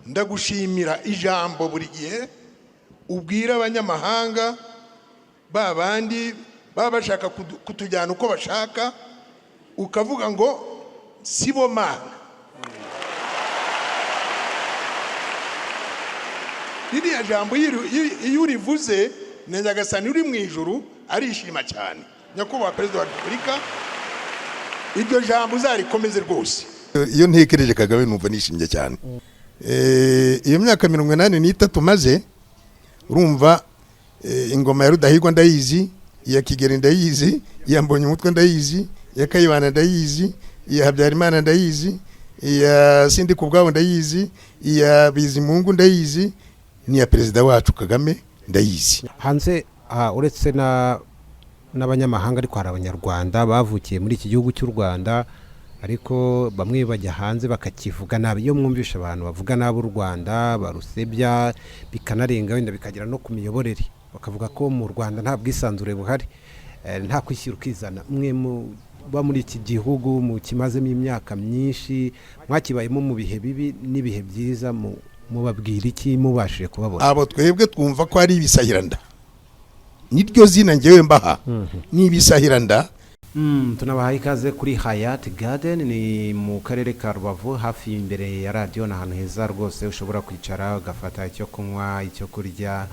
ndagushimira ijambo buri gihe ubwira abanyamahanga babandi baba bashaka kutujyana uko bashaka ukavuga ngo sibo mana. Ririya jambo iyo urivuze na Nyagasani uri mu ijuru arishima cyane. Nyakubahwa Perezida wa Repubulika, iryo jambo uzarikomeze rwose. Iyo ntekereje Kagame numva nishimye cyane. Iyo myaka 83 maze urumva ingoma ya Rudahigwa ndayizi, iya Kigeli ndayizi, iya Mbonyumutwe ndayizi, iya Kayibanda ndayizi, iya Habyarimana ndayizi, iya Sindikubwabo ndayizi, iya Bizimungu ndayizi, ni ya Perezida wacu Kagame ndayizi. Hanze uretse n'abanyamahanga ariko hari abanyarwanda bavukiye muri iki gihugu cy'u Rwanda, ariko bamwe bajya hanze bakakivuga nabi. Iyo mwumvisha abantu bavuga nabi u Rwanda barusebya bikanarenga wenda bikagera no ku miyoborere, bakavuga ko mu Rwanda nta bwisanzure buhari, nta kwishyira ukizana. Mwe ba muri iki gihugu mu kimazemo imyaka myinshi, mwakibayemo mu bihe bibi n'ibihe byiza, mubabwira iki mubashije kubabona? Abo twebwe twumva ko ari ibisahiranda, niryo zina ngewe mbaha, ni ibisahiranda. Tunabaha ikaze kuri Hayat Garden, ni mu karere ka Rubavu hafi imbere ya radio, na ahantu heza rwose ushobora kwicara ugafata icyo kunywa, icyo kurya.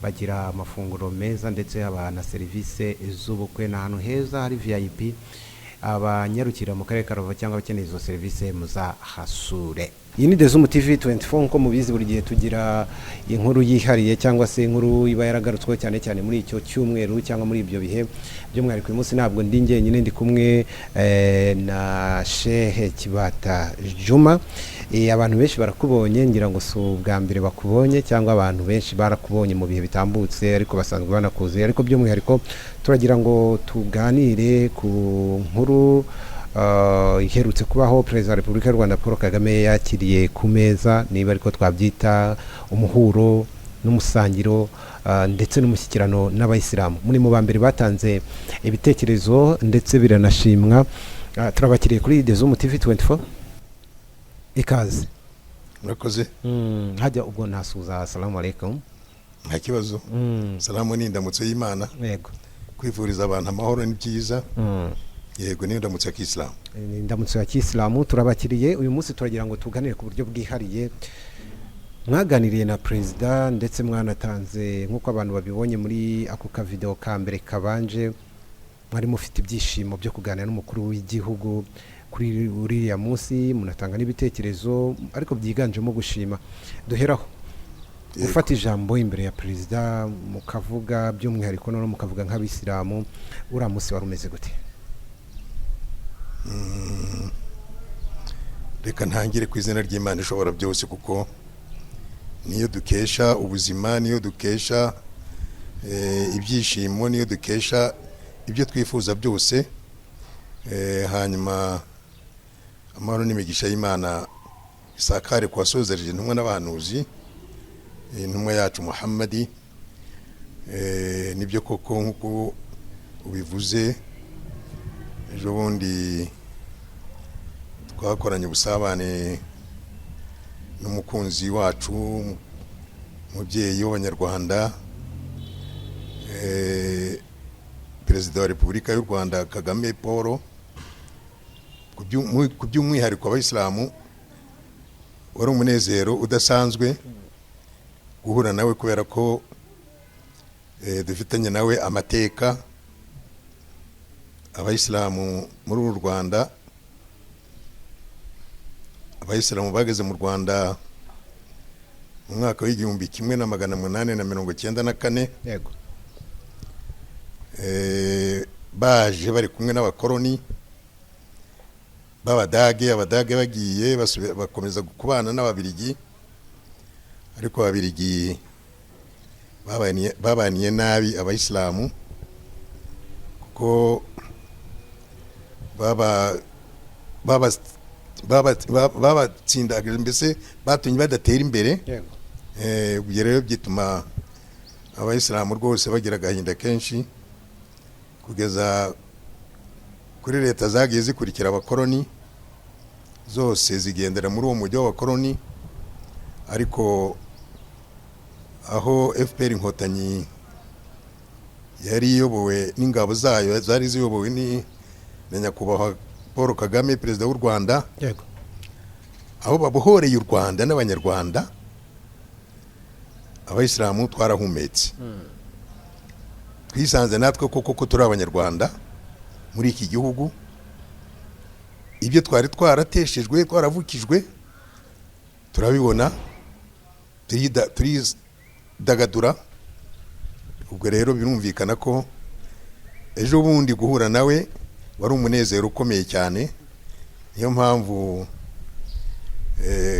Bagira amafunguro meza ndetse haba na serivisi z'ubukwe, na ahantu heza hari VIP. Abanyarukira mu karere ka Rubavu cyangwa abakeneye izo serivisi muzahasure. Iyi ni Dezumu TV 24, nko mubizi buri gihe tugira inkuru yihariye cyangwa se inkuru iba yaragarutswe cyane cyane muri icyo cyumweru cyangwa muri ibyo bihe. By'umwihariko uyu munsi ntabwo ndi njyenyine, ndi kumwe na Shehe Kibata Juma. Abantu benshi barakubonye, ngira ngo si ubwa mbere bakubonye, cyangwa abantu benshi barakubonye mu bihe bitambutse ariko basanzwe banakuze. Ariko by'umwihariko turagira ngo tuganire ku nkuru iherutse kubaho. Perezida wa Repubulika y'u Rwanda Paul Kagame yakiriye ku meza, niba ariko twabyita, umuhuro n'umusangiro ndetse n'umushyikirano n'abayisilamu. Muri mu bambere batanze ibitekerezo ndetse biranashimwa. Turabakiriye kuri Dezumu TV 24. Ikaze. Murakoze. Hajya ubwo ntasuza assalamu alaikum. Nta kibazo. Salamu ni ndamutso y'Imana. Yego. Kwifuriza abantu amahoro ni byiza. Yego, ni ndamutso ya Kiislamu. Ndamutso ya Kiislamu turabakiriye. Uyu munsi turagira ngo tuganire ku buryo bwihariye. Mwaganiriye na Perezida ndetse mwanatanze nk'uko abantu babibonye muri ako ka video ka mbere kabanje, mwari mufite ibyishimo byo kuganira n'umukuru w'igihugu kuri uriya munsi, munatanga n'ibitekerezo ariko byiganjemo gushima. Duheraho gufata ijambo imbere ya Perezida mukavuga by'umwihariko no mukavuga nk'abisilamu, uriya munsi wari umeze gute? Reka ntangire ku izina ry'Imana ishobora byose, kuko niyo dukesha ubuzima, niyo dukesha ibyishimo, niyo dukesha ibyo twifuza byose. Hanyuma amahoro n'imigisha y'Imana isakare ku basozereje intumwa n'abahanuzi, intumwa yacu Muhammadi. Nibyo koko nk'uko ubivuze, ejo bundi twakoranye ubusabane n'umukunzi wacu, umubyeyi w'Abanyarwanda, Perezida wa Repubulika y'u Rwanda Kagame Paul. Ku by'umwihariko abayisilamu wari umunezero udasanzwe guhura nawe, kubera ko dufitanye nawe amateka. Abayisilamu muri uru Rwanda, abayisilamu bageze mu Rwanda mu mwaka w'1894. Yego. Baje bari kumwe n'abakoloni b'Abadage. Abadage bagiye bakomeza kubana n'Ababiligi, ariko Ababiligi babaniye nabi abayisilamu, kuko babatsindaga, mbese batumye badatera imbere. Ubwo rero byituma abayisilamu rwose bagira agahinda kenshi, kugeza kuri leta zagiye zikurikira abakoloni, zose zigendera muri uwo mujyi w'abakoloni. ariko aho FPR inkotanyi yari iyobowe n'ingabo zayo zari ziyobowe na nyakubahwa Paul Kagame perezida w'u Rwanda, yego, aho babohoreye u Rwanda n'abanyarwanda, abayisilamu twarahumetse, twisanze natwe koko turi abanyarwanda muri iki gihugu. Ibyo twari twarateshejwe, twaravukijwe, turabibona, turidagadura. Ubwo rero birumvikana ko ejo bundi guhura nawe wari umunezero ukomeye cyane. Niyo mpamvu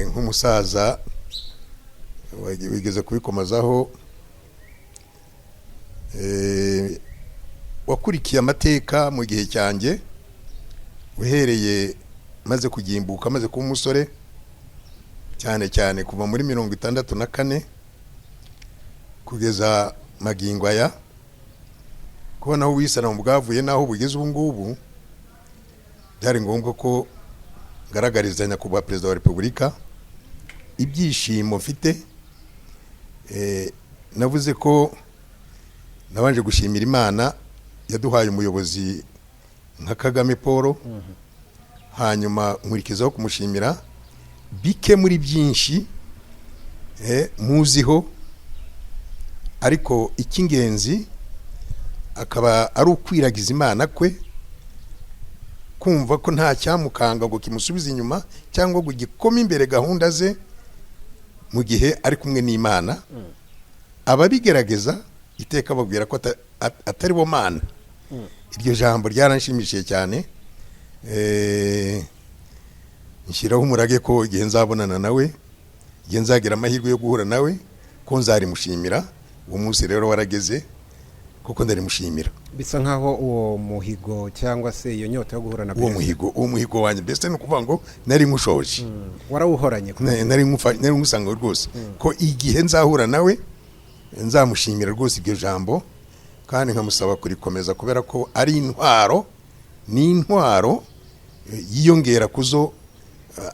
nk'umusaza wigeze kubikomazaho, wakurikiye amateka mu gihe cyanjye, uhereye maze kugimbuka, maze kuba umusore, cyane cyane kuva muri 64 kugeza magingo aya, kubona aho ubuyisilamu bwavuye n'aho bugeze ubu ngubu, byari ngombwa ko ngaragariza nyakubahwa perezida wa repubulika ibyishimo mfite. Navuze ko nabanje gushimira Imana yaduhaye umuyobozi nka Kagame Paul, hanyuma nkurikizaho kumushimira bike muri byinshi muziho, ariko icy'ingenzi akaba ari ukwiragiza Imana kwe, kumva ko nta cyamukanga ngo kimusubize inyuma cyangwa ngo gikome imbere gahunda ze mu gihe ari kumwe n'Imana. Ababigerageza iteka babwira ko atari bo Mana. Iryo jambo ryaranshimishije cyane. Nshyiraho umurage ko igihe nzabonana nawe, igihe nzagira amahirwe yo guhura nawe, ko nzarimushimira. Uwo munsi rero warageze, kuko ndarimushimira. Bisa nkaho uwo muhigo cyangwa se iyo nyota yo guhura na uwo muhigo wanjye mbese no kuvuga ngo nari nkushoje. Warawuhoranye? Nari ngusanga rwose ko igihe nzahura nawe nzamushimira rwose iryo jambo, kandi nkamusaba kurikomeza, kubera ko ari intwaro, ni intwaro yiyongera kuzo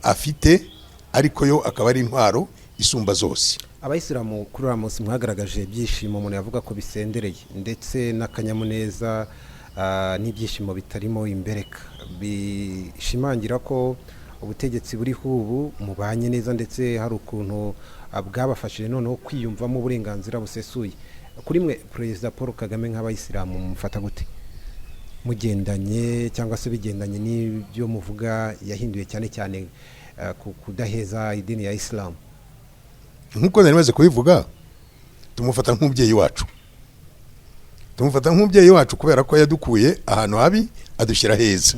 afite, ariko yo akaba ari intwaro isumba zose. Abayisilamu kuri uyu munsi mwagaragaje ibyishimo, umuntu yavuga ko bisendereye, ndetse n'akanyamuneza n'ibyishimo bitarimo imbereka, bishimangira ko ubutegetsi buriho ubu mubanye neza, ndetse hari ukuntu bwabafashije noneho kwiyumvamo uburenganzira busesuye. Kuri mwe perezida Paul Kagame nk'abayisilamu mufata gute? Mugendanye cyangwa se bigendanye n'ibyo muvuga yahinduye cyane cyane kudaheza idini ya Islam? Nkuko nari maze kubivuga, tumufata nk'umubyeyi wacu. Tumufata nk'umubyeyi wacu kubera ko yadukuye ahantu habi adushyira heza.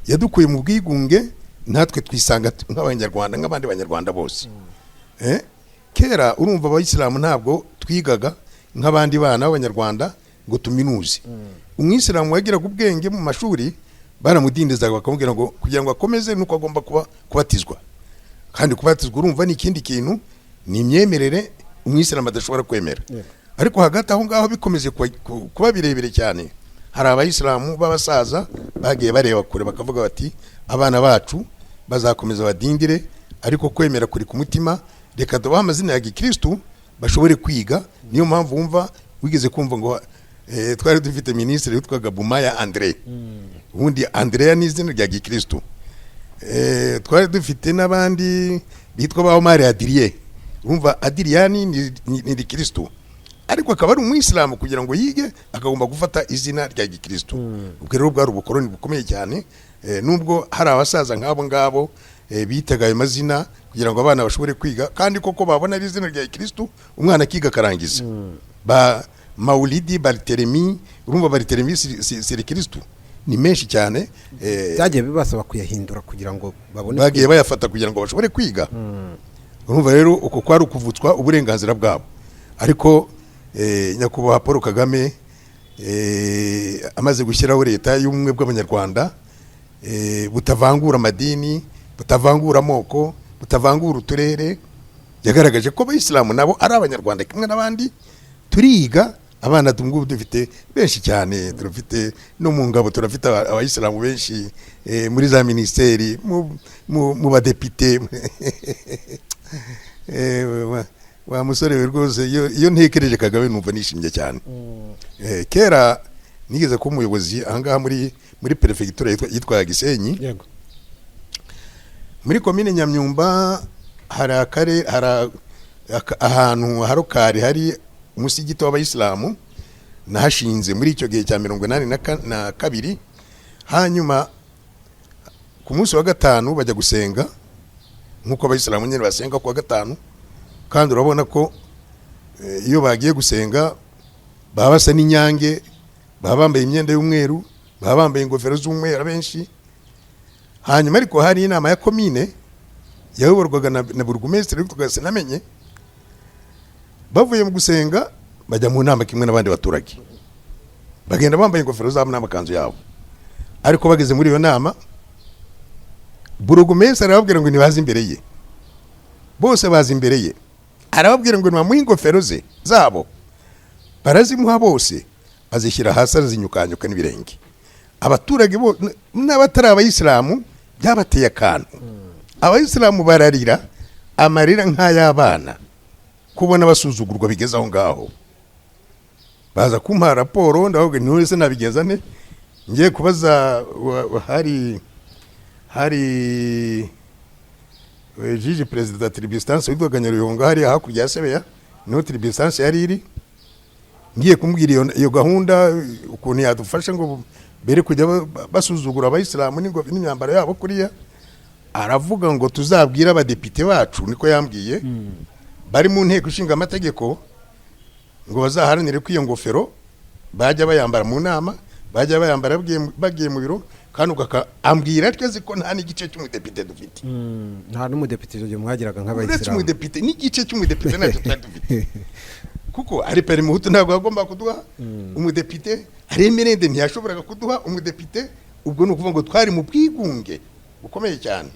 Yadukuye mu bwigunge, natwe twisanga nk'abanyarwanda nk'abandi banyarwanda bose. Kera urumva abayisilamu ntabwo twigaga nk'abandi bana b'abanyarwanda ngo tuminuze. Umwisilamu wagiraga ubwenge mu mashuri, baramudindizaga bakamubwira ngo kugira ngo akomeze nuko agomba kubatizwa. Kandi kubatizwa urumva ni ikindi kintu, ni imyemerere umwisilamu adashobora kwemera. Ariko hagati aho ngaho bikomeje kuba birebire cyane, hari abayisilamu b'abasaza bagiye bareba kure bakavuga bati abana bacu bazakomeza badindire, ariko kwemera kuri ku mutima, reka dubahe amazina ya gikristo bashobore kwiga. Niyo mpamvu wumva wigeze kumva ngo twari dufite ministre witwaga Bumaya Andre, ubundi Andrea ni izina rya gikristo. Twari dufite n'abandi bitwa ba Omar Adrien, urumva Adriani ni Kristo, ariko akaba ari umwisilamu kugira ngo yige akagomba gufata izina rya gikristo. Ubwo rero bwari ubukoroni bukomeye cyane, nubwo hari abasaza nk'abo ngabo bitaga ayo mazina kugira ngo abana bashobore kwiga, kandi koko babona ari izina rya gikristo umwana akiga akarangiza. Ba Maulidi, Barthelemy, urumva Barthelemy si Kristo, ni menshi cyane. Byagiye bibasaba kuyahindura kugira ngo babone, bagiye bayafata kugira ngo bashobore kwiga. Urumva rero uko kwari ukuvutswa uburenganzira bwabo. Ariko nyakubahwa Paul Kagame amaze gushyiraho leta y'ubumwe bw'abanyarwanda, butavangura amadini, butavangura amoko, butavangura uturere, yagaragaje ko abayisilamu nabo ari abanyarwanda kimwe n'abandi. Turiga, abana tungubu dufite benshi cyane, turafite no mu ngabo turafite abayisilamu benshi, muri za ministeri, mu badepite wa musore we rwose iyo ntekereje Kagame numva nishimye cyane. Kera nigeze kuba umuyobozi ahangaha muri perefegitura yitwa Gisenyi. Yego. Muri komine Nyamyumba hari ahantu harokari hari umusigiti w'abayisilamu nahashinze muri icyo gihe cya 82. Hanyuma ku munsi wa gatanu bajya gusenga nkuko abayisilamu nyine basenga ku wa gatanu, kandi urabona ko iyo bagiye gusenga baba basa n'inyange, baba bambaye imyenda y'umweru, baba bambaye ingofero z'umweru benshi. Hanyuma ariko hari inama ya komine yayoborwaga na burugumesitiri tugase namenye, bavuye mu gusenga bajya mu nama kimwe n'abandi baturage, bagenda bambaye ingofero zabo n'amakanzu yabo. Ariko bageze muri iyo nama burugumesitiri arababwira ngo nibaze imbere ye, bose baza imbere ye, arababwira ngo nibamuhe ingofero zabo, barazimuha bose, bazishyira hasi arazinyukanyuka n'ibirenge. Abaturage bo n'abatari abayisilamu byabateye akantu. Abayisilamu bararira amarira nk'ay'abana kubona basuzugurwa bigeze aho ngaho. Baza kumpa raporo ndavuga none se nabigeza ne, ngiye kubaza hari jiji perezida tribistance witwa Nyaruyonga hari hakurya ya Sebeya, no tribistance yari iri, ngiye kumbwira iyo gahunda ukuntu yadufasha ngo bere kujya basuzugura abayisilamu n'imyambaro yabo kuriya. Aravuga ngo tuzabwira abadepite bacu, niko yambwiye, bari mu nteko ishinga amategeko ngo bazaharanire ko iyo ngofero bajya bayambara mu nama, bajya bayambara bagiye mu biro, kandi ambwira twese ko nta n'igice cy'umudepite dufite. Nta n'umudepite uje mwagiraga nk'abayisilamu. Umudepite n'igice cy'umudepite nacyo dufite. Kuko ari peri muhutu ntabwo agomba kuduha umudepite, ari emerende ntiyashoboraga kuduha umudepite. Ubwo ni ukuvuga ngo twari mu bwigunge bukomeye cyane.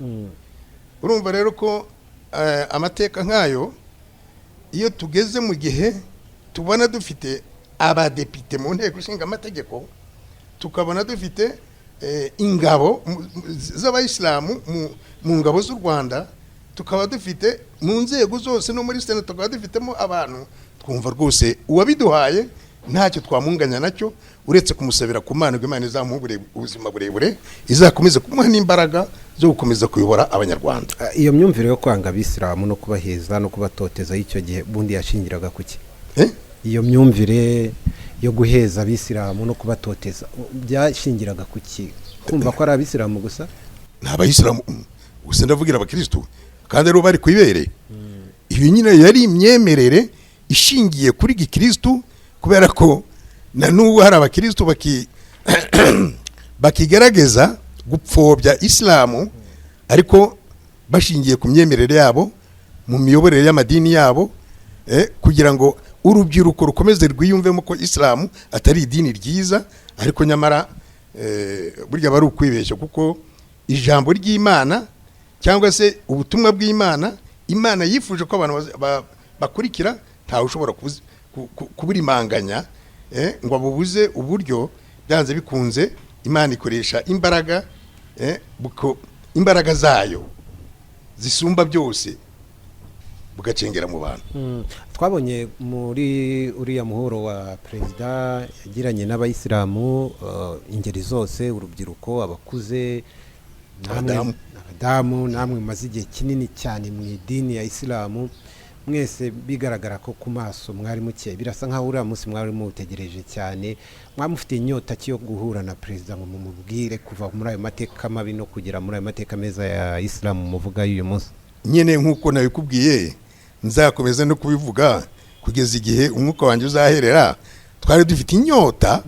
Urumva rero ko amateka nk'ayo iyo tugeze mu gihe tubona dufite abadepite mu nteko ishinga amategeko, tukabona dufite ingabo z'abayisilamu mu ngabo z'u Rwanda, tukaba dufite mu nzego zose no muri Senate tukaba dufitemo abantu, twumva rwose uwabiduhaye ntacyo twamunganya nacyo uretse kumusabira ku Mana ngo Imana izamuhe ubuzima burebure, izakomeza kumuha n'imbaraga zo gukomeza kuyobora abanyarwanda. Iyo myumvire yo kwanga abisilamu no kubaheza no kubatoteza y'icyo gihe bundi yashingiraga kuki? Iyo myumvire yo guheza abisilamu no kubatoteza byashingiraga kuki? Kumva ko ari abisilamu gusa? N'abayisilamu gusa, ndavugira abakristo kandi rero bari kwibere. Ibi nyine yari imyemerere ishingiye kuri gikristo, kubera ko na n'ubu hari abakristo bakigerageza gupfobya Islamu, ariko bashingiye ku myemerere yabo, mu miyoborere y'amadini yabo, kugira ngo urubyiruko rukomeze rwiyumvemo ko Islamu atari idini ryiza. Ariko nyamara burya bari ukwibeshya, kuko ijambo ry'Imana cyangwa se ubutumwa bw'Imana, Imana yifuje ko abantu bakurikira, ntawe ushobora kuburimanganya ngo abubuze uburyo. Byanze bikunze Imana ikoresha imbaraga zayo zisumba byose bugacengera mu bantu. Twabonye muri uriya muhuro wa perezida yagiranye n'abayisilamu, ingeri zose, urubyiruko, abakuze, abadamu, namwe mumaze igihe kinini cyane mu idini ya Isilamu, mwese bigaragara ko ku maso mwari muke, birasa nkaho uriya munsi mwari mutegereje cyane, mwamufite inyota yo guhura na perezida ngo mumubwire kuva muri ayo mateka mabi no kugera muri ayo mateka meza ya Isilamu muvuga y'uyu munsi. Nyene nkuko nabikubwiye, nzakomeza no kubivuga kugeza igihe umwuka wanjye uzaherera. Twari dufite inyota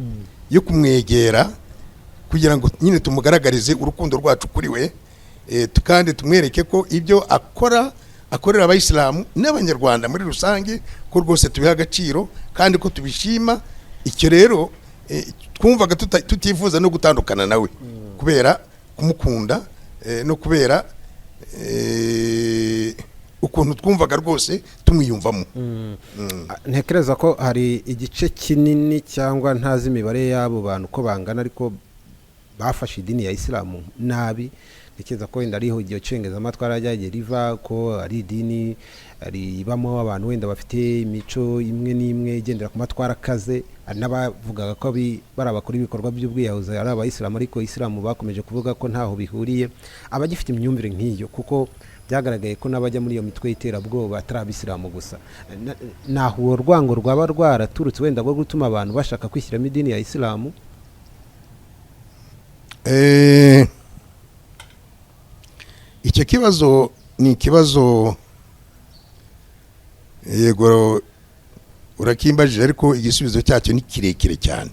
yo kumwegera kugira ngo nyine tumugaragarize urukundo rwacu kuri we, kandi tumwereke ko ibyo akorera abayisilamu n'abanyarwanda muri rusange ko rwose tubiha agaciro kandi ko tubishima. Icyo rero twumvaga tutifuza no gutandukana nawe kubera kumukunda, no kubera ukuntu twumvaga rwose tumwiyumvamo. Ntekereza ko hari igice kinini cyangwa ntazi imibare y'abo bantu ko bangana, ariko bafashe idini ya Isilamu nabi. Ntekereza ko wenda ariho igihe cengeza amatwara ajyagiye riva ko ari idini ribamo abantu wenda bafite imico imwe n'imwe igendera ku matwara akaze, hari n'abavugaga ko bari abakora ibikorwa by'ubwiyahuzi ari abayisilamu, ariko isilamu bakomeje kuvuga ko ntaho bihuriye. Abagifite imyumvire nk'iyo, kuko byagaragaye ko n'abajya muri iyo mitwe y'iterabwoba atari abisilamu gusa, naho uwo rwango rwaba rwaraturutse wenda rwo gutuma abantu bashaka kwishyiramo idini ya isilamu? Icyo kibazo ni ikibazo yego urakimbajije, ariko igisubizo cyacyo ni kirekire cyane.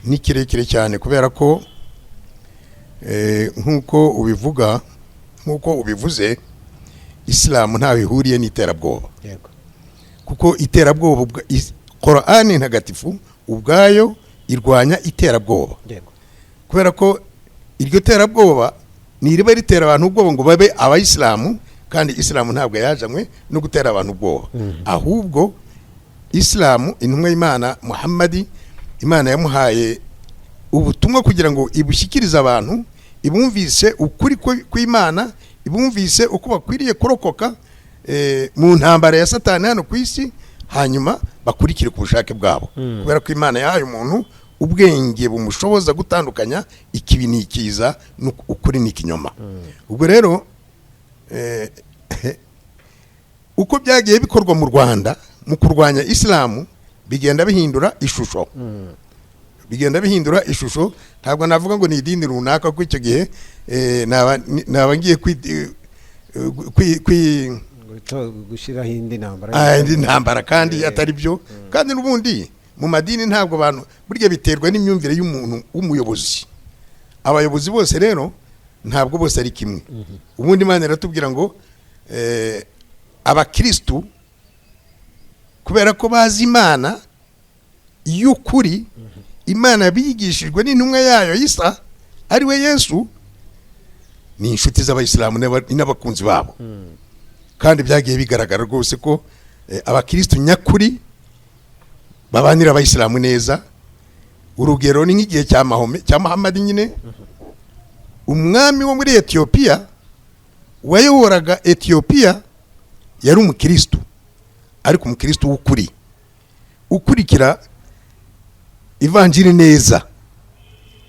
Ni kirekire cyane kubera ko nk'uko ubivuga, nk'uko ubivuze, isilamu ntaho ihuriye n'iterabwoba. Kuko iterabwoba, Qur'ani ntagatifu ubwayo irwanya iterabwoba. Kubera ko iryo terabwoba ni riba ritera abantu ubwoba ngo babe abayisilamu, kandi isilamu ntabwo yajanywe no gutera abantu ubwoba. Ahubwo isilamu, intumwa y'Imana Muhammadi, Imana yamuhaye ubutumwa kugira ngo ibushyikirize abantu, ibumvise ukuri kw'Imana, ibumvise uko bakwiriye kurokoka mu ntambara ya Satani hano ku isi, hanyuma bakurikire ku bushake bwabo. Kubera ko Imana yahaye umuntu ubwenge bumushoboza gutandukanya ikibi n'ikiza, ukuri n'ikinyoma. Ubwo rero uko byagiye bikorwa mu Rwanda mu kurwanya isilamu, bigenda bihindura ishusho. Bigenda bihindura ishusho. Ntabwo navuga ngo ni idini runaka, kuko icyo gihe naba ngiye gushyiraho indi ntambara kandi atari byo. Kandi n'ubundi mu madini ntabwo abantu burya biterwa n'imyumvire y'umuntu w'umuyobozi. Abayobozi bose rero ntabwo bose ari kimwe. Ubundi Imana iratubwira ngo abakristu kubera ko bazi Imana y'ukuri, Imana bigishijwe n'intumwa yayo Isa ari we Yesu, ni inshuti z'abayisilamu n'abakunzi babo. Kandi byagiye bigaragara rwose ko abakristu nyakuri babanira abayisilamu neza. Urugero ni nk'igihe cya Muhammad nyine, umwami wo muri Ethiopia wayoboraga Ethiopia yari umukristu, ariko umukristu w'ukuri, ukurikira ivanjiri neza,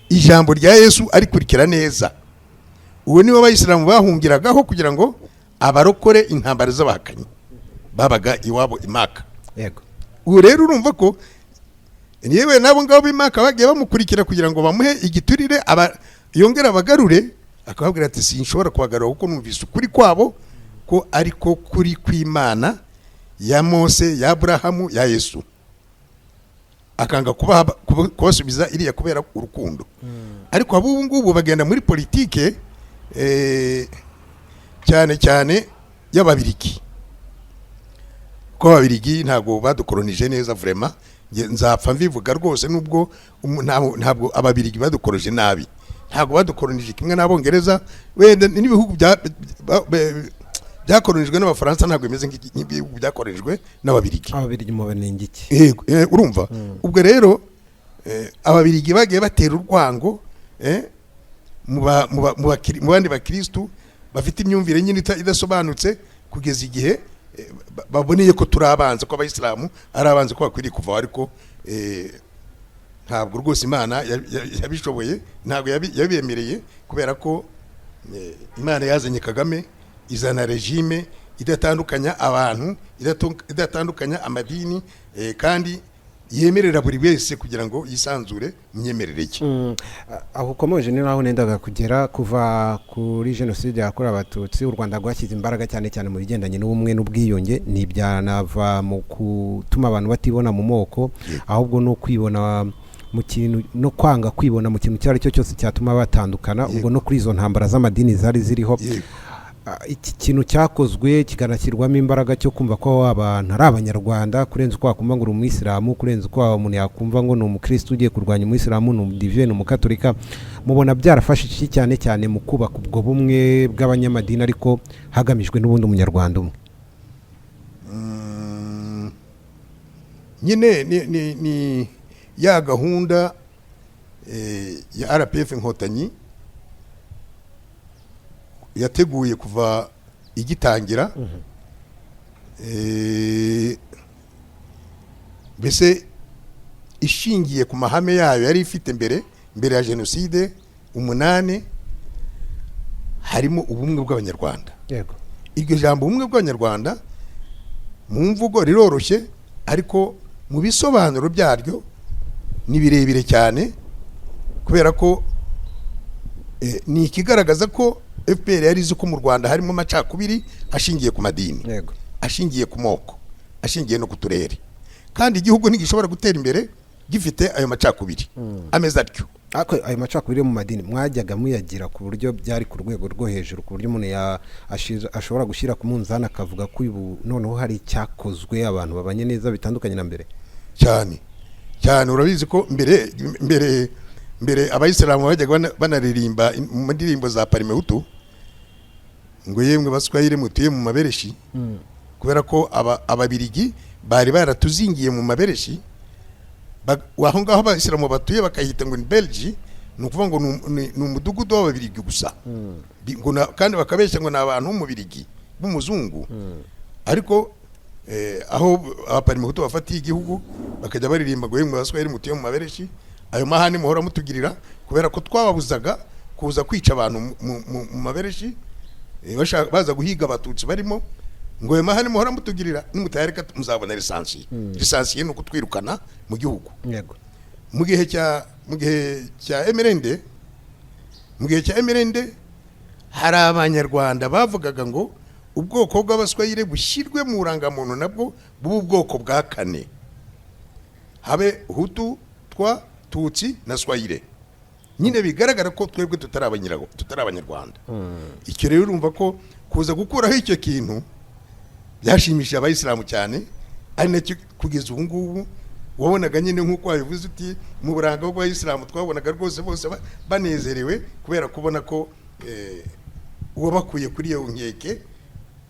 ijambo rya Yesu arikurikira neza. Uwo niwe abayisilamu bahungiragaho kugira ngo abarokore intambara z'abahakanyi babaga iwabo imaka. Uwo rero urumva ko yewe nabo ngabo b'imaka bagiye bamukurikira kugira ngo bamuhe igiturire, yongera abagarure. Akababwira ati sinshobora kubagarura kuko numvise ukuri kwabo ko ariko kuri kw'Imana ya Mose, ya Abrahamu, ya Yesu. Akanga kubasubiza iriya kubera urukundo. Ariko abo ngubu bagenda muri politike cyane cyane y'Ababirigi. Ko Ababirigi ntabwo badukolonije neza vraiment, nzapfa mbivuga rwose, nubwo ntabwo Ababirigi badukoroje nabi. Ntabwo badukolonije kimwe n'Abongereza, wenda n'ibihugu byakolonijwe n'Abafaransa ntabwo bimeze nk'ibihugu byakolonijwe n'Ababirigi. Ababirigi mu banenge iki? Urumva? Ubwo rero Ababirigi bagiye batera urwango mu bandi bakristu bafite imyumvire nyine idasobanutse, kugeza igihe baboneye ko turi abanza, ko abayisilamu ari abanza, ko bakwiriye kuvaho. Ariko ntabwo rwose Imana yabishoboye, ntabwo yabiyemereye, kubera ko Imana yazanye Kagame, izana regime idatandukanya abantu, idatandukanya amadini, kandi yemerera buri wese kugira ngo yisanzure myemerere cye. Aho ukomeje ni naho nendaga kugera. Kuva kuri jenoside yakorewe Abatutsi, u Rwanda rwashyize imbaraga cyane cyane mu bigendanye n'ubumwe n'ubwiyunge. Ntibyanava mu gutuma abantu batibona mu moko, ahubwo no kwibona mu kintu, no kwanga kwibona mu kintu cyari cyo cyose cyatuma batandukana. Ubwo no kuri izo ntambara z'amadini zari ziriho, iki kintu cyakozwe kikanashyirwamo imbaraga cyo kumva ko abantu ari abanyarwanda, kurenza uko wakumva ngo uri umuyisilamu, kurenza uko umuntu yakumva ngo ni umukristo ugiye kurwanya umuyisilamu, ni umudive, ni umukatolika. Mubona byarafashije cyane cyane mu kubaka ubwo bumwe bw'abanyamadini, ariko hagamijwe n'ubundi umunyarwanda umwe? Nyine ni ya gahunda ya RPF Inkotanyi yateguye kuva igitangira, mbese ishingiye ku mahame yayo yari ifite mbere ya jenoside 8 harimo ubumwe bw'abanyarwanda. yego Iryo jambo ubumwe bw'abanyarwanda mu mvugo riroroshye, ariko mu bisobanuro byaryo ni birebire cyane, kubera ko ni ikigaragaza ko FPR yari izi ko mu Rwanda harimo amacakubiri ashingiye ku madini, yego ashingiye ku moko, ashingiye no ku turere, kandi igihugu ntigishobora gutera imbere gifite ayo macakubiri ameze atyo. Ako ayo macakubiri mu madini mwajyaga muyagira ku buryo byari ku rwego rwo hejuru, ku buryo umuntu ashobora gushyira ku munzani akavuga ko ubu noneho hari icyakozwe abantu babanye neza bitandukanye na mbere cyane cyane. Urabizi ko mbere abayisilamu bajyaga banaririmba mu ndirimbo za Parimehutu ngo yemwe baswahili mutuye mu mabereshi, kubera ko ababirigi bari baratuzingiye mu mabereshi, aho ngaho abayisilamu batuye bakahita ngo ni Belgium, ni ukuvuga ngo ni umudugudu w'ababirigi gusa, kandi bakabeshya ngo ni abantu b'umubirigi b'umuzungu, ariko aho Abaparimehutu bafatiye igihugu bakajya baririmba ngo yemwe baswahili mutuye mu mabereshi, ayo mahane muhora mutugirira, kubera ko twababuzaga kuza kwica abantu mu mabereshi, baza guhiga abatutsi barimo, ngo ayo mahane muhora mutugirira nimutayareka muzabona lisansi. Lisansi ni ukutwirukana mu gihugu. yego Mu gihe cya Emerende hari abanyarwanda bavugaga ngo ubwoko bw'abaswahili bushyirwe mu rangamuntu nabwo bubu bwoko bwa 4, habe Hutu, Twa, Tutsi na Swahili. Nyine bigaragara ko twebwe tutari abanyarwanda. Icyo rero urumva ko kuza gukuraho icyo kintu byashimishije abayisilamu cyane, ari nacyo kugeza ubu ngubu wabonaga nyine nk'uko wabivuze uti mu buranga bw'abayisilamu twabonaga rwose bose banezerewe, kubera kubona ko uwabakuye kuri iyo nkeke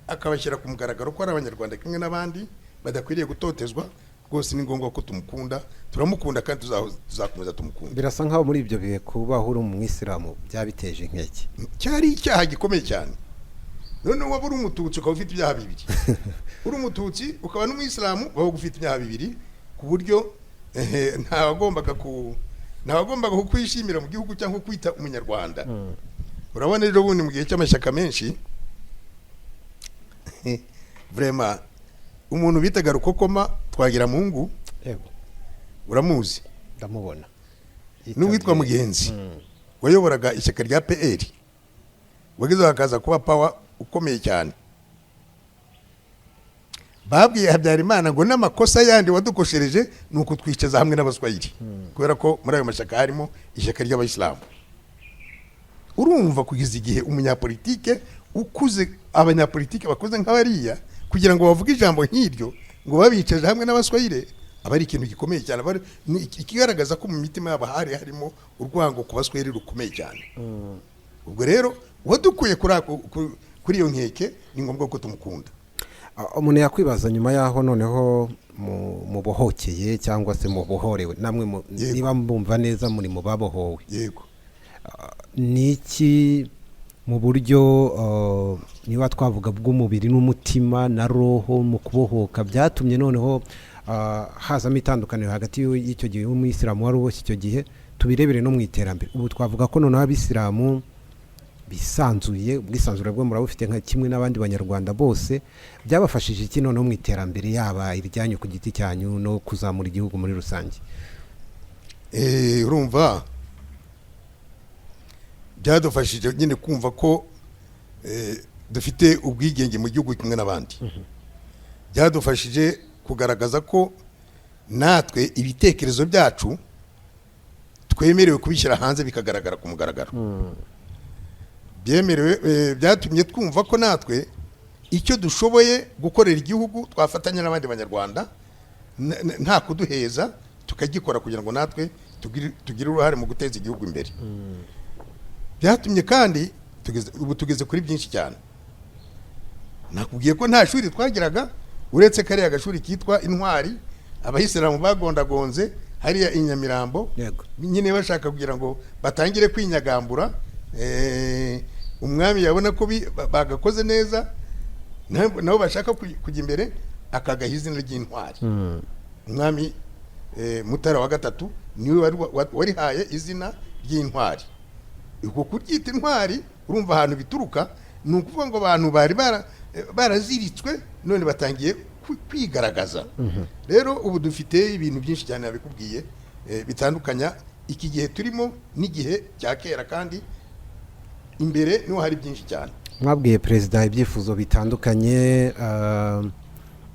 akabashyira ku mugaragaro ko ari abanyarwanda kimwe n'abandi badakwiriye gutotezwa. Rwose ni ngombwa ko tumukunda, turamukunda kandi tuzakomeza tumukunda. Birasa nkaho muri ibyo bihe kubaho uri umwisilamu byabiteje inkeke. Cyari icyaha gikomeye cyane. None waba uri umututsi ukaba ufite ibyaha bibiri. Uri umututsi ukaba n'umwisilamu waba ufite ibyaha bibiri, ku buryo ntawagombaga kukwishimira mu gihugu cyangwa kwita umunyarwanda. Urabona rero ubundi mu gihe cy'amashyaka menshi vraiment umuntu bitaga Rukokoma Twagiramungu, yego uramuzi? Ndamubona. N'uwitwa Mugenzi wayoboraga ishyaka rya PL, wageze hakaza kuba power ukomeye cyane. Babwiye Habyarimana ngo n'amakosa yandi wadukoshereje nuko twicaza hamwe n'abaswahili, kubera ko muri ayo mashyaka harimo ishyaka ry'abayisilamu. Urumva kugeza igihe umunyapolitike ukuze, abanyapolitike bakoze nk'abariya kugira ngo bavuge ijambo nk'iryo ngo babicaje hamwe n'abaswahili, aba ari ikintu gikomeye cyane, ikigaragaza ko mu mitima yabo harimo urwango ku baswahili rukomeye cyane. Ubwo rero wadukuye kuri iyo nkeke ni ngombwa ko tumukunda. Umuntu yakwibaza nyuma yaho noneho mubohokeye cyangwa se mubohorewe, namwe niba mbumva neza muri mu babohowe. Yego. Niki mu buryo niba twavuga bw'umubiri n'umutima na roho mu kubohoka byatumye noneho hazamo itandukaniro hagati y'icyo gihe umuyisilamu wari uboshye icyo gihe, tubirebere no mu iterambere. Ubu twavuga ko noneho abisilamu bisanzuye, ubwisanzure bwo murabufite nka kimwe n'abandi banyarwanda bose. Byabafashije iki noneho mu iterambere, yaba iryanyu ku giti cyanyu no kuzamura igihugu muri rusange? Urumva byadufashije nyine kumva ko dufite ubwigenge mu gihugu kimwe n'abandi. Byadufashije kugaragaza ko natwe ibitekerezo byacu twemerewe kubishyira hanze bikagaragara ku mugaragaro. Byatumye twumva ko natwe icyo dushoboye gukorera igihugu twafatanya n'abandi banyarwanda nta kuduheza, tukagikora kugira ngo natwe tugire uruhare mu guteza igihugu imbere. Byatumye kandi ubu tugeze kuri byinshi cyane. Nakubwiye ko nta shuri twagiraga uretse kariya gashuri kitwa Intwari abayisilamu bagondagonze hariya i Nyamirambo, nyine bashaka kugira ngo batangire kwinyagambura. Umwami yabona ko bagakoze neza nabo bashaka kujya imbere akagaha izina ry'intwari. Umwami Mutara wa gatatu niwe warihaye izina ry'intwari. Uko kuryita intwari urumva ahantu bituruka, ni ukuvuga ngo abantu bari baraziritswe none batangiye kwigaragaza. Rero ubu dufite ibintu byinshi cyane nabikubwiye bitandukanya iki gihe turimo n'igihe cya kera, kandi imbere niho hari byinshi cyane. Mwabwiye perezida ibyifuzo bitandukanye,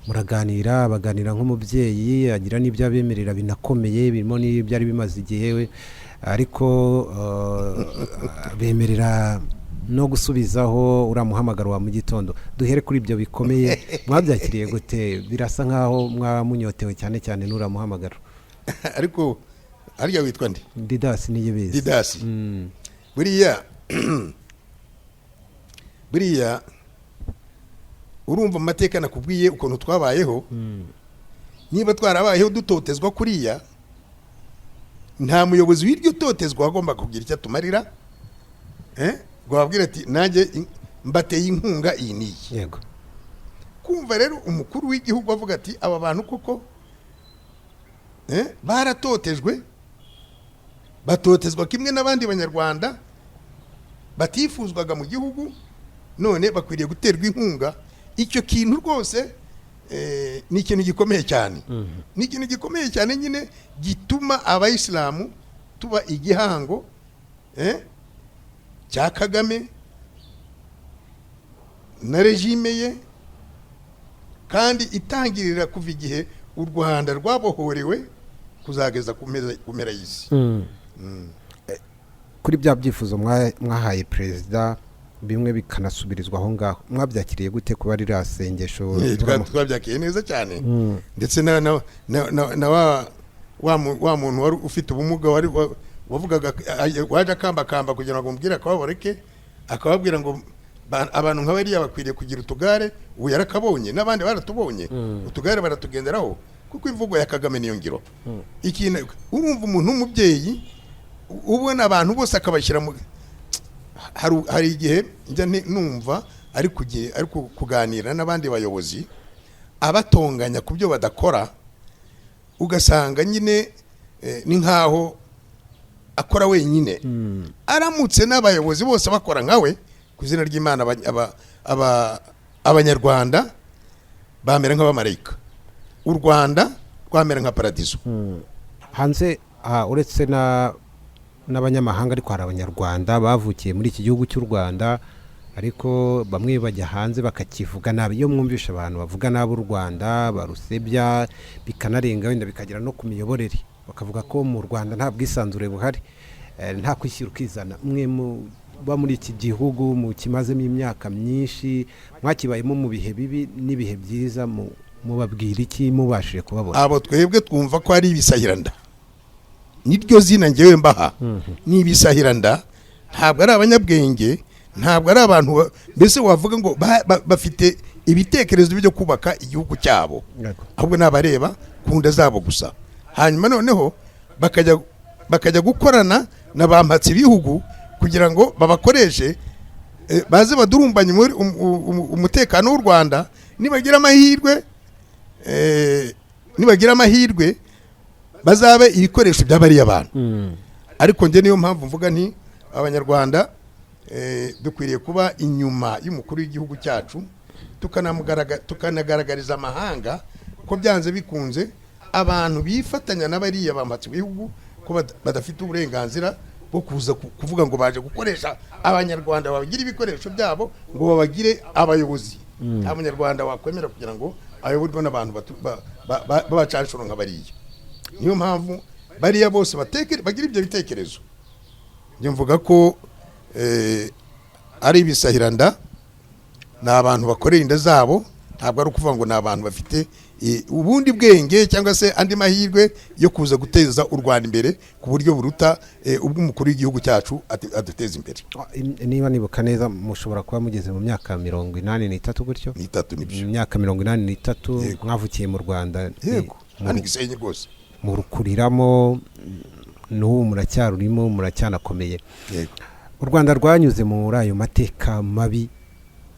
muraganira, baganira nk'umubyeyi, agira n'ibyo abemerera binakomeye birimo n'ibyari bimaze igihe, ariko bemerera no gusubizaho uriya muhamagaro wa mu gitondo. Duhere kuri ibyo bikomeye, mwabyakiriye gute? Birasa nkaho mwamunyotewe cyane cyane n'uriya muhamagaro. Ariko harya witwa nde? Didasi Niyibizi. Didasi. Buriya urumva amateka nakubwiye ukuntu twabayeho. Niba twarabayeho dutotezwa kuriya, nta muyobozi w'iryo totezwa agomba kugira icyo atumarira, ngo babwire ati nanjye mbateye inkunga iyi niyi. Yego. Kumva rero umukuru w'igihugu avuga ati aba bantu koko baratotejwe, batotezwa kimwe n'abandi banyarwanda batifuzwaga mu gihugu, none bakwiriye guterwa inkunga. Icyo kintu rwose ni ikintu gikomeye cyane. Ni ikintu gikomeye cyane nyine gituma abayisilamu tuba igihango cya Kagame na regime ye, kandi itangirira kuva igihe u Rwanda rwabohorewe kuzageza ku mpera y'isi. Kuri bya byifuzo mwahaye perezida, bimwe bikanasubirizwa aho ngaho, mwabyakiriye gute kuba ari rasengesho? Twabyakiye neza cyane. Ndetse na wa muntu wari ufite ubumuga wavugaga waje akambakamba kugira ngo mubwire akababoreke, akababwira ngo abantu nk'abariya bakwiriye kugira utugare. Ubu yarakabonye, n'abandi baratubonye. Utugare baratugenderaho, kuko imvugo ya Kagame niyo ngiro. Ikintu urumva umuntu w'umubyeyi ubona abantu bose akabashyira mu hari igihe njya numva ari kuganira n'abandi bayobozi abatonganya ku byo badakora, ugasanga nyine ni nkaho akora wenyine. Aramutse n'abayobozi bose bakora nkawe, ku izina ry'Imana abanyarwanda bamera nk'abamarayika, u Rwanda rwamera nka paradizo. Hanze uretse n'abanyamahanga, ariko hari abanyarwanda bavukiye muri iki gihugu cy'u Rwanda, ariko bamwe bajya hanze bakakivuga nabi. Iyo mwumvisha abantu bavuga nabi u Rwanda, barusebya, bikanarenga wenda bikagera no ku miyoborere, bakavuga ko mu Rwanda nta bwisanzure buhari, nta kwishyira ukizana. Mwe muba muri iki gihugu mukimazemo imyaka myinshi, mwakibayemo mu bihe bibi n'ibihe byiza, mubabwira iki mubashije kubabona? Abo twebwe twumva ko ari ibisahiranda, niryo zina ngewe mbaha. Ni ibisahiranda, ntabwo ari abanyabwenge, ntabwo ari abantu mbese wavuga ngo bafite ibitekerezo byo kubaka igihugu cyabo, ahubwo nabareba ku nda zabo gusa. Hanyuma noneho bakajya gukorana na bampatse ibihugu kugira ngo babakoreshe, baze badurumbanye umutekano w'u Rwanda. Nibagira amahirwe bazabe ibikoresho by'abariya abantu. Ariko njye niyo mpamvu mvuga nti abanyarwanda dukwiriye kuba inyuma y'umukuru w'igihugu cyacu, tukanagaragariza amahanga ko byanze bikunze abantu bifatanya n'abariya bampatse ibihugu ko badafite uburenganzira bwo kuza kuvuga ngo baje gukoresha abanyarwanda, babagira ibikoresho byabo ngo babagire abayobozi. Nta munyarwanda wakwemera kugira ngo ayoborwe n'abantu b'abacanshuro nk'abariya. Niyo mpamvu bariya bose bagira ibyo bitekerezo. Njye mvuga ko ari ibisahiranda, ni abantu bakorera inda zabo, ntabwo ari ukuvuga ngo ni abantu bafite ubundi bwenge cyangwa se andi mahirwe yo kuza guteza u Rwanda imbere ku buryo buruta ubw'umukuru w'igihugu cyacu aduteza imbere. Niba nibuka neza, mushobora kuba mugeze mu myaka 83 gutyo. Nibyo. Myaka 83 mwavukiye mu Rwanda. Yego, hano Gisenyi rwose. Murukuriramo, n'ubu muracyarurimo, muracyanakomeye. Yego. U Rwanda rwanyuze muri ayo mateka mabi,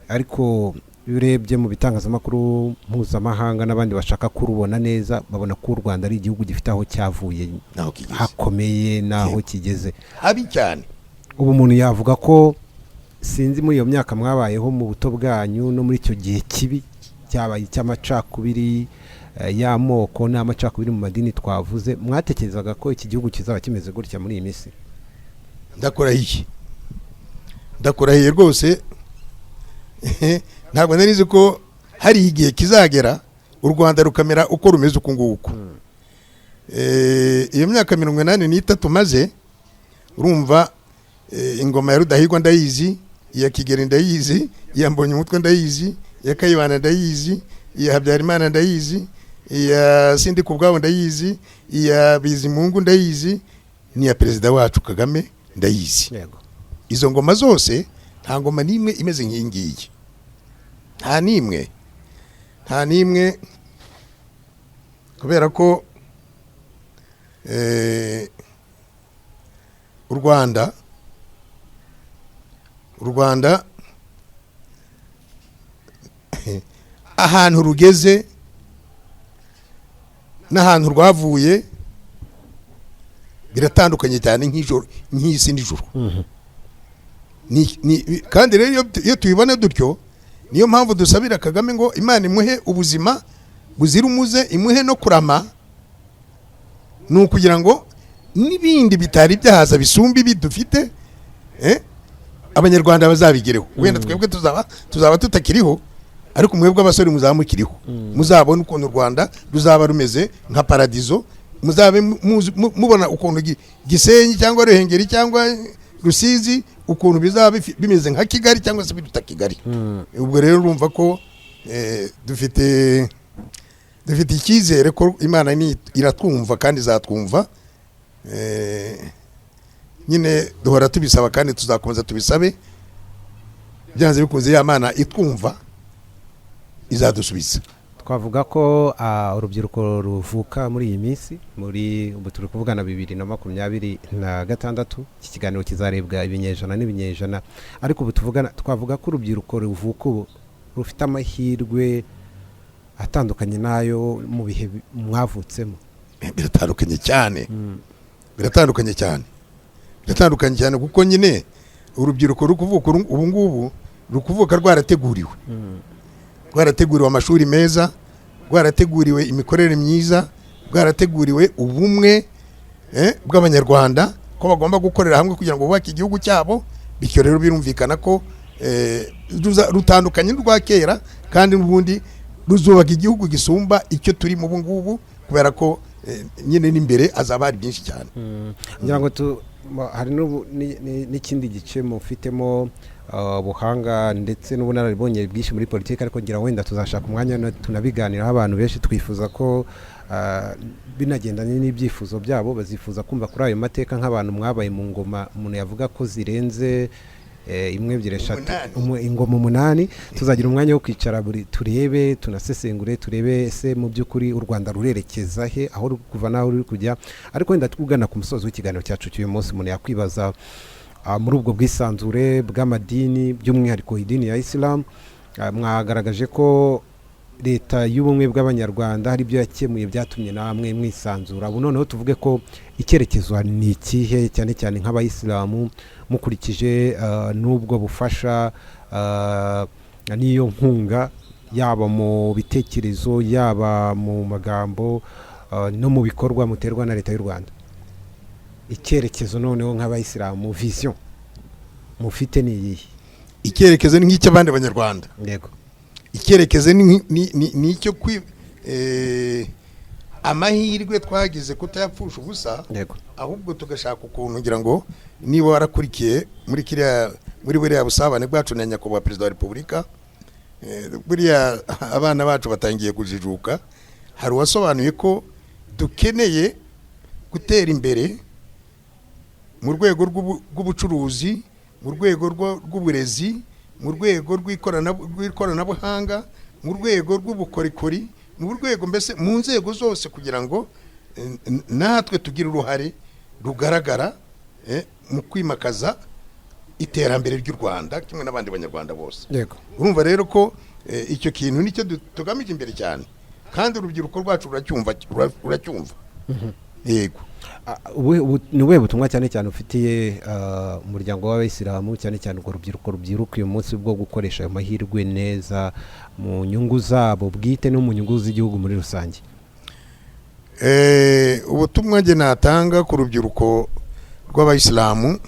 ariko iyo urebye mu bitangazamakuru mpuzamahanga n'abandi bashaka kurubona neza babona ko u Rwanda ari igihugu gifite aho cyavuye hakomeye n'aho kigeze habi cyane. ubu umuntu yavuga ko sinzi muri iyo myaka mwabayeho mu buto bwanyu no muri icyo gihe kibi cyabaye cy'amacakubiri y'amoko n'amacakubiri mu madini twavuze, mwatekerezaga ko iki gihugu kizaba kimeze gutya muri iyi minsi? ndakurahiye rwose. Ntabwo narizi ko hari igihe kizagera u Rwanda rukamera uko rumeze uku nguku. Iyo myaka 83 maze urumva, ingoma ya Rudahigwa ndayizi, iya Kigeli ndayizi, iya Mbonyumutwe ndayizi, iya Kayibanda ndayizi, iya Habyarimana ndayizi, iya Sindikubwabo ndayizi, iya Bizimungu ndayizi, n'iya perezida wacu Kagame ndayizi. Izo ngoma zose nta ngoma nimwe imeze nk'ingiyi, nta nimwe, kubera ko u Rwanda ahantu rugeze n'ahantu rwavuye biratandukanye cyane nk'isi n'ijuru. Kandi rero iyo tubibona dutyo, niyo mpamvu dusabira Kagame ngo Imana imuhe ubuzima buzira umuze, imuhe no kurama, ni ukugira ngo n'ibindi bitari byahaza bisumba ibi dufite abanyarwanda bazabigereho. Wenda twebwe tuzaba tutakiriho, ariko mwebwe abasore muzaba mukiriho, muzabona ukuntu u Rwanda ruzaba rumeze nka paradizo, muzabe mubona ukuntu Gisenyi cyangwa Ruhengeri cyangwa Rusizi ukuntu bizaba bimeze nka Kigali cyangwa se biruta Kigali. Ubwo rero urumva ko dufite icyizere ko Imana iratwumva kandi izatwumva. Nyine duhora tubisaba kandi tuzakomeza tubisabe, byanze bikunze ya Mana itwumva izadusubiza. Twavuga ko urubyiruko ruvuka muri iyi minsi, muri ubu turi kuvugana 2026, iki kiganiro kizarebwa ibinyejana n'ibinyejana, ariko ubu twavuga ko urubyiruko ruvuka ubu rufite amahirwe atandukanye nayo mu bihe mwavutsemo. Biratandukanye cyane kuko nyine urubyiruko rukuvuka ubu ngubu rukuvuka rwarateguriwe amashuri meza, rwarateguriwe imikorere myiza, rwarateguriwe ubumwe bw'abanyarwanda ko bagomba gukorera hamwe kugira ngo bubake igihugu cyabo. Bityo rero birumvikana ko rutandukanye n'urwa kera, kandi n'ubundi ruzubaka igihugu gisumba icyo turi mu ngubu, kubera ko nyine n'imbere azaba ari byinshi cyane. ngira ngo hari n'ikindi gice mufitemo ubuhanga ndetse n'ubunararibonye bwinshi muri politiki, ariko ngira wenda tuzashaka umwanya tunabiganiraho. Abantu benshi twifuza ko binagendanye n'ibyifuzo byabo, bazifuza kumva kuri ayo mateka nk'abantu mwabaye mu ngoma umuntu yavuga ko zirenze 1, 2, 3 ingoma 8. tuzagira umwanya wo kwicara turebe, tunasesengure, turebe ese mu by'ukuri u Rwanda rurerekeza he, aho kuva naho ruri kujya. Ariko wenda tugana ku musozo w'ikiganiro cyacu cy'uyu munsi, umuntu yakwibaza muri ubwo bwisanzure bw'amadini, by'umwihariko idini ya Islam, mwagaragaje ko leta y'ubumwe bw'abanyarwanda hari ibyo yakemuye byatumye namwe mwisanzura. Ubu noneho tuvuge ko icyerekezo ni ikihe, cyane cyane nk'abayisilamu, mukurikije n'ubwo bufasha n'iyo nkunga, yaba mu bitekerezo, yaba mu magambo no mu bikorwa muterwa na leta y'u Rwanda? Icyerekezo noneho nk'abayisilamu, vision mufite ni iyihe? Icyerekezo ni nk'icy'abandi banyarwanda. Yego. Icyerekezo ni icyo amahirwe twagize kutayapfusha ubusa, ahubwo tugashaka ukuntu ngira ngo niba warakurikiye muri buriya busabane bwacu na nyakubahwa perezida wa repubulika, buriya abana bacu batangiye kujijuka. Hari uwasobanuye ko dukeneye gutera imbere mu rwego rw'ubucuruzi, mu rwego rw'uburezi, mu rwego rw'ikoranabuhanga, mu rwego rw'ubukorikori, mu rwego mbese mu nzego zose, kugira ngo natwe tugire uruhare rugaragara mu kwimakaza iterambere ry'u Rwanda kimwe n'abandi banyarwanda bose. Yego. Urumva rero ko icyo kintu nicyo tugamije imbere cyane kandi urubyiruko rwacu uracyumva yego. ni ubuhe butumwa cyane cyane ufitiye umuryango w'abayisilamu cyane cyane urwo rubyiruko rubyiruka uyu munsi bwo gukoresha ayo mahirwe neza mu nyungu zabo bwite no mu nyungu z'igihugu muri rusange? ubutumwa njye natanga ku rubyiruko rw'abayisilamu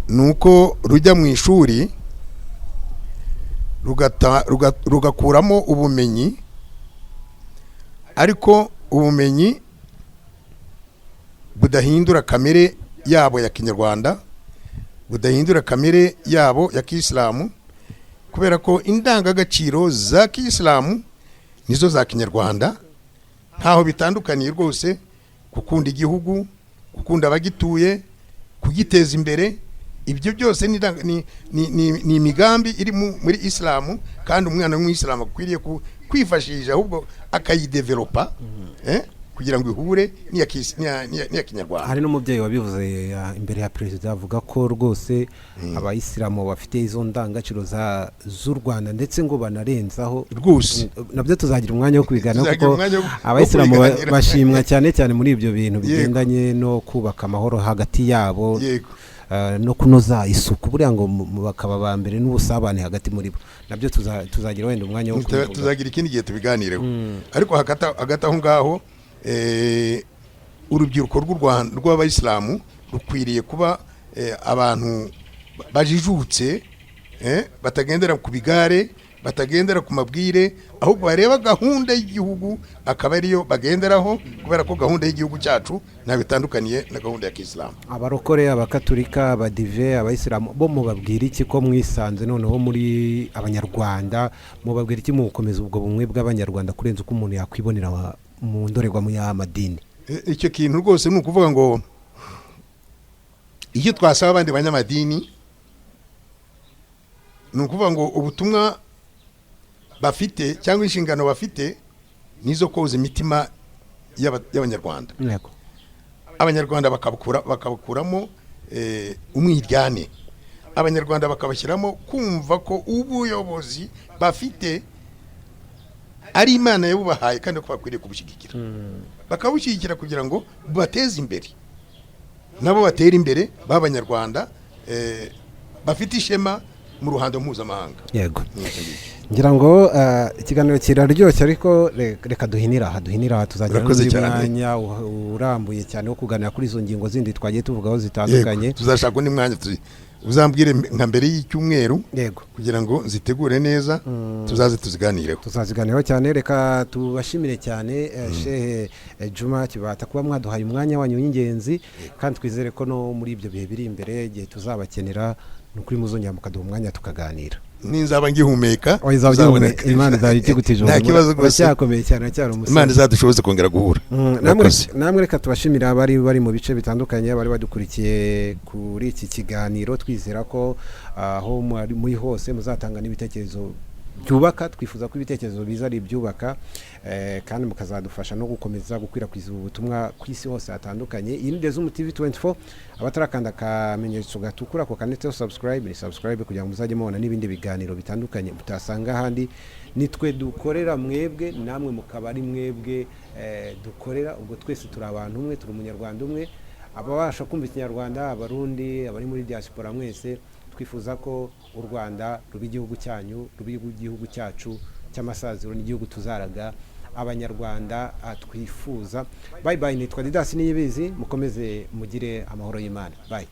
ni uko rujya mu ishuri rugakuramo ubumenyi, ariko ubumenyi budahindura kamere yabo ya kinyarwanda, budahindura kamere yabo ya kisilamu, kubera ko indangagaciro za kisilamu nizo za kinyarwanda, ntaho bitandukaniye rwose. Gukunda igihugu, gukunda abagituye, kugiteza imbere, ibyo byose ni imigambi iri muri isilamu, kandi umwana w'umuyisilamu akwiriye kwifashisha ahubwo akayidevelopa kugira ngo ihure n'iya kinyarwanda. Hari n'umubyeyi wabivuze imbere ya perezida avuga ko rwose abayisilamu bafite izo ndangagaciro z'u Rwanda ndetse ngo banarenzaho rwose. Nabyo tuzagira umwanya wo kwigana kuko abayisilamu bashimwa cyane cyane muri ibyo bintu bigendanye no kubaka amahoro hagati yabo no kunoza isuku, buriya ngo bakaba ba mbere n'ubusabane hagati muri bo. Nabyo tuzagira wenda umwanya wo kubivuga, tuzagira ikindi gihe tubiganireho. Ariko hagati aho ngaho urubyiruko rw'abayisilamu rukwiriye kuba abantu bajijutse, batagendera ku bigare, batagendera ku mabwire, ahubwo bareba gahunda y'igihugu akaba ariyo bagenderaho, kubera ko gahunda y'igihugu cyacu nta bitandukaniye na gahunda ya kisilamu. Abarokore, abakatolika, abadive, abayisilamu bo mubabwira iki ko mwisanze noneho muri abanyarwanda? Mubabwira iki mu gukomeza ubwo bumwe bw'abanyarwanda kurenza uko umuntu yakwibonera mu ndorerwamo y'amadini? Icyo kintu rwose ni ukuvuga ngo icyo twasaba abandi banyamadini ni ukuvuga ngo ubutumwa bafite cyangwa inshingano bafite nizo koza imitima y'abanyarwanda. Abanyarwanda bakabukuramo umwiryane, abanyarwanda bakabashyiramo kumva ko ubuyobozi bafite ari Imana yabubahaye kandi ko bakwiriye kubushyigikira, bakabushyigikira kugira ngo bateze imbere, nabo batera imbere b'abanyarwanda bafite ishema mu ruhando mpuzamahanga. Yego, ngira ngo ikiganiro kiraryoshye, ariko reka duhinira aha tuzagira umwanya urambuye cyane wo kuganira kuri izo ngingo zindi twagiye tuvugaho zitandukanye. Tuzashaka undi mwanya uzambwire nka mbere y'icyumweru kugira ngo zitegure neza, tuzaze tuziganireho cyane. Reka tubashimire cyane Shehe Juma Kibata kuba mwaduhaye umwanya wanyu w'ingenzi, kandi twizere ko no muri ibyo bihe biri imbere igihe tuzabakenera nukuri muzongera mukaduha umwanya tukaganira. Ninzaba ngihumeka Imana izabigutije nta kibazo rwose, cyakomeye cyane cyane umusore. Imana izadushoboze kongera guhura. Namwe reka tubashimira abari mu bice bitandukanye, bari badukurikiye kuri iki kiganiro. Twizera ko aho muri hose muzatanga n'ibitekerezo byubaka. Twifuza ko ibitekerezo biza ari ibyubaka, kandi mukazadufasha no gukomeza gukwirakwiza ubutumwa ku isi hose hatandukanye. Iyi ni Dezumu TV24. Abatarakanda akamenyetso gatukura ko kanitseho subscribe kugira ngo muzajye mubona n'ibindi biganiro bitandukanye mutasanga ahandi. Nitwe dukorera mwebwe, namwe mukaba ari mwebwe dukorera. Ubwo twese turi abantu umwe, turi umunyarwanda umwe. Ababasha kumva ikinyarwanda, abarundi, abari muri diaspora, mwese twifuza ko u Rwanda ruba igihugu cyanyu, ruba igihugu cyacu cy'amasaziro, n'igihugu tuzaraga abanyarwanda twifuza. Bye bye, nitwa Didas Niyibizi. Mukomeze mugire amahoro y'Imana. Bye.